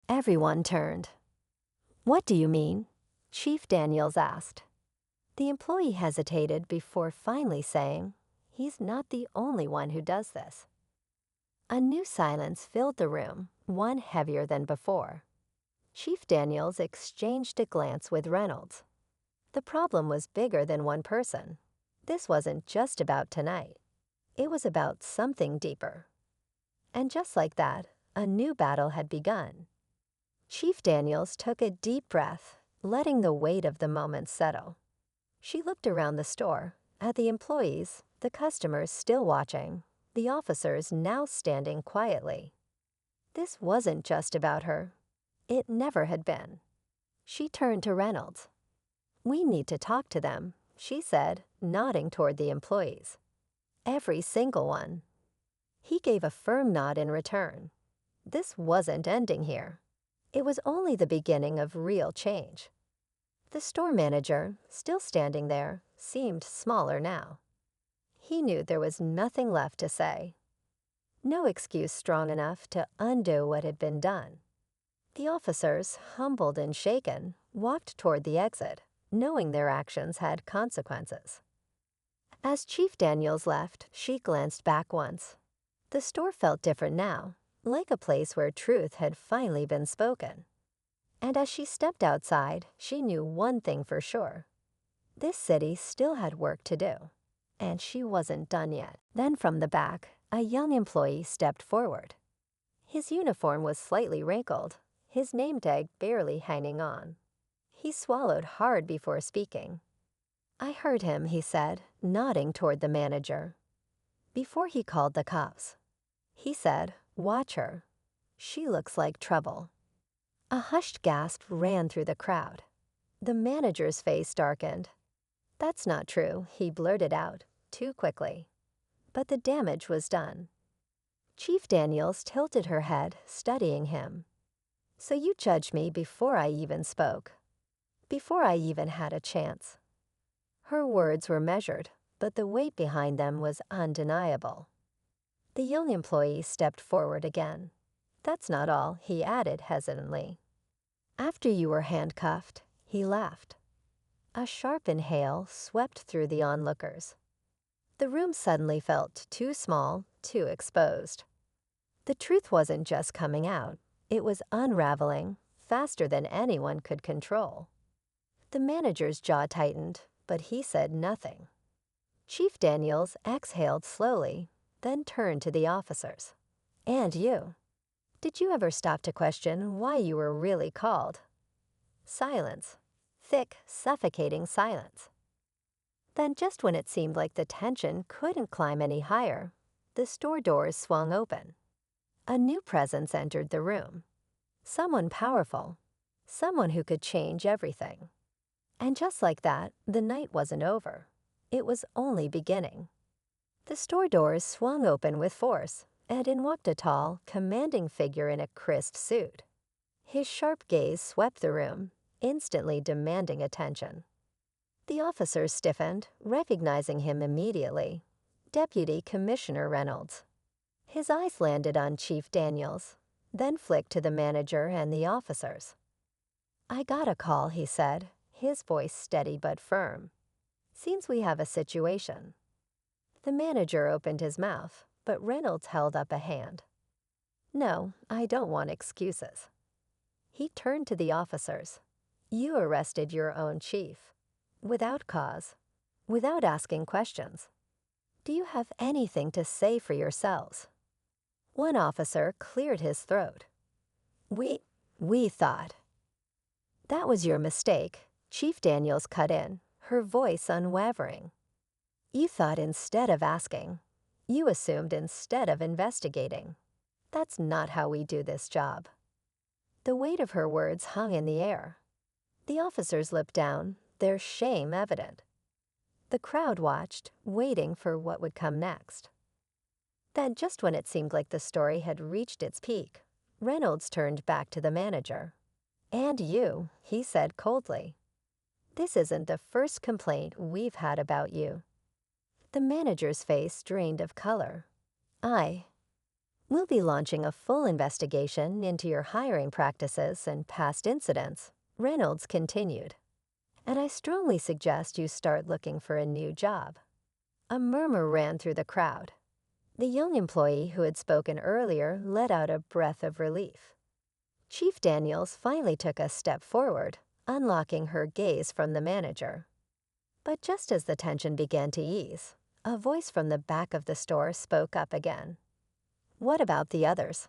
Everyone turned. "What do you mean?" Chief Daniels asked. The employee hesitated before finally saying, "He's not the only one who does this." A new silence filled the room, one heavier than before. Chief Daniels exchanged a glance with Reynolds. The problem was bigger than one person. This wasn't just about tonight. It was about something deeper. And just like that, a new battle had begun. Chief Daniels took a deep breath, letting the weight of the moment settle. She looked around the store, at the employees, the customers still watching, the officers now standing quietly. This wasn't just about her. It never had been. She turned to Reynolds. "We need to talk to them," she said, nodding toward the employees. "Every single one." He gave a firm nod in return. This wasn't ending here. It was only the beginning of real change. The store manager, still standing there, seemed smaller now. He knew there was nothing left to say. No excuse strong enough to undo what had been done. The officers, humbled and shaken, walked toward the exit, knowing their actions had consequences. As Chief Daniels left, she glanced back once. The store felt different now, like a place where truth had finally been spoken. And as she stepped outside, she knew one thing for sure. This city still had work to do, and she wasn't done yet. Then from the back, a young employee stepped forward. His uniform was slightly wrinkled, his name tag barely hanging on. He swallowed hard before speaking. "I heard him," he said, nodding toward the manager. Before he called the cops, he said, "Watch her. She looks like trouble." A hushed gasp ran through the crowd. The manager's face darkened. "That's not true," he blurted out, too quickly. But the damage was done. Chief Daniels tilted her head, studying him. "So you judged me before I even spoke. Before I even had a chance." Her words were measured, but the weight behind them was undeniable. The young employee stepped forward again. "That's not all," he added hesitantly. "After you were handcuffed," he laughed. A sharp inhale swept through the onlookers. The room suddenly felt too small, too exposed. The truth wasn't just coming out. It was unraveling, faster than anyone could control. The manager's jaw tightened, but he said nothing. Chief Daniels exhaled slowly, then turned to the officers. "And you. Did you ever stop to question why you were really called?" Silence. Thick, suffocating silence. Then just when it seemed like the tension couldn't climb any higher, the store doors swung open. A new presence entered the room. Someone powerful. Someone who could change everything. And just like that, the night wasn't over. It was only beginning. The store doors swung open with force, and in walked a tall, commanding figure in a crisp suit. His sharp gaze swept the room, instantly demanding attention. The officers stiffened, recognizing him immediately. Deputy Commissioner Reynolds. His eyes landed on Chief Daniels, then flicked to the manager and the officers. "I got a call," he said, his voice steady but firm. "Seems we have a situation." The manager opened his mouth, but Reynolds held up a hand. "No, I don't want excuses." He turned to the officers. "You arrested your own chief. Without cause. Without asking questions. Do you have anything to say for yourselves?" One officer cleared his throat. We thought." "That was your mistake," Chief Daniels cut in, her voice unwavering. "You thought instead of asking. You assumed instead of investigating. That's not how we do this job." The weight of her words hung in the air. The officers looked down, their shame evident. The crowd watched, waiting for what would come next. Then, just when it seemed like the story had reached its peak, Reynolds turned back to the manager. "And you," he said coldly. "This isn't the first complaint we've had about you." The manager's face drained of color. We'll be launching a full investigation into your hiring practices and past incidents, Reynolds continued. And I strongly suggest you start looking for a new job. A murmur ran through the crowd. The young employee who had spoken earlier let out a breath of relief. Chief Daniels finally took a step forward, unlocking her gaze from the manager. But just as the tension began to ease, a voice from the back of the store spoke up again. "What about the others?"